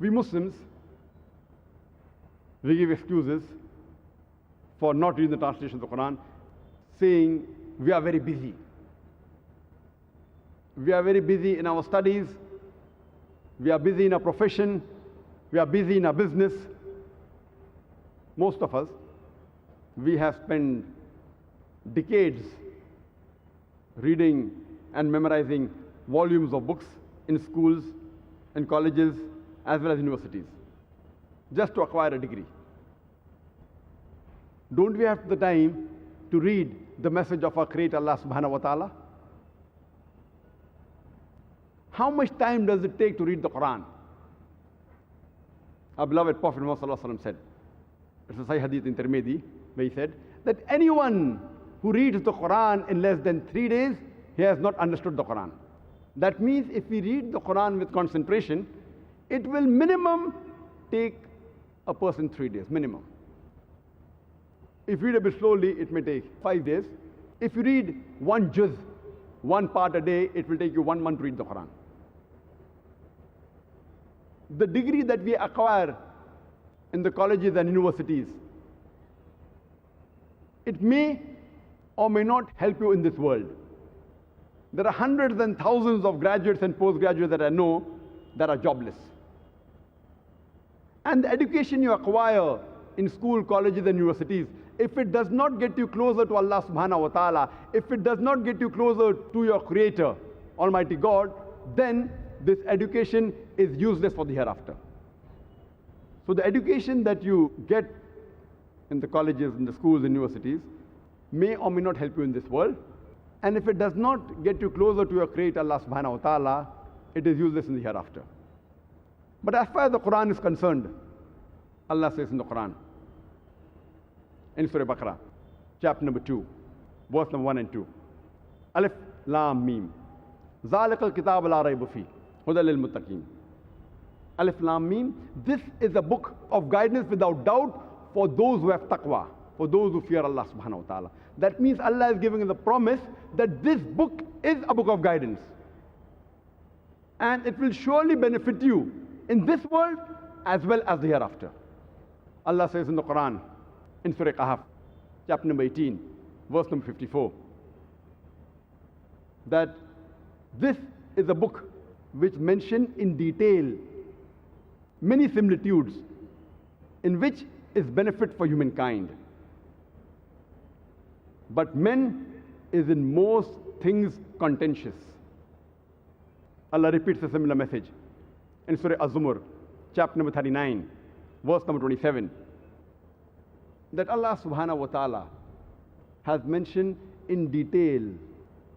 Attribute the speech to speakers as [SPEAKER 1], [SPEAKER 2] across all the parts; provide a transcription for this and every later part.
[SPEAKER 1] We Muslims, we give excuses for not reading the translation of the Quran, saying we are very busy. We are very busy in our studies, we are busy in our profession, we are busy in our business. Most of us, we have spent decades reading and memorizing volumes of books in schools and colleges as well as universities, just to acquire a degree. Don't we have the time to read the message of our Creator Allah subhanahu wa ta'ala? How much time does it take to read the Quran? Our beloved Prophet Muhammad sallallahu alaihi wasallam said, it's a Sahih Hadith in Tirmidhi, where he said that anyone who reads the Quran in less than 3 days, he has not understood the Quran. That means if we read the Quran with concentration, it will minimum take a person 3 days, minimum. If you read a bit slowly, it may take 5 days. If you read one juz, one part a day, it will take you 1 month to read the Quran. The degree that we acquire in the colleges and universities, it may or may not help you in this world. There are hundreds and thousands of graduates and postgraduates that I know that are jobless. And the education you acquire in school, colleges and universities, if it does not get you closer to Allah subhanahu wa ta'ala, if it does not get you closer to your Creator, Almighty God, then this education is useless for the hereafter. So the education that you get in the colleges, in the schools, and universities may or may not help you in this world. And if it does not get you closer to your Creator, Allah subhanahu wa ta'ala, it is useless in the hereafter. But as far as the Quran is concerned, Allah says in the Quran, in Surah Baqarah, chapter number 2, verse number 1 and 2, Alif Lam Mim, ذَلِكَ الْكِتَابُ لَا رَيْبَ فِيهِ هُدًى لِلْمُتَّقِينَ. Alif Lam Mim, this is a book of guidance without doubt for those who have taqwa, for those who fear Allah subhanahu wa ta'ala. That means Allah is giving the promise that this book is a book of guidance. And it will surely benefit you in this world as well as the hereafter. Allah says in the Quran, in Surah Kahf, chapter number 18, verse number 54, that this is a book which mentions in detail many similitudes in which is benefit for humankind. But man is in most things contentious. Allah repeats a similar message in Surah Az-Zumar, chapter number 39, verse number 27, that Allah subhanahu wa ta'ala has mentioned in detail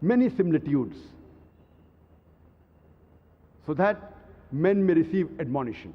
[SPEAKER 1] many similitudes so that men may receive admonition.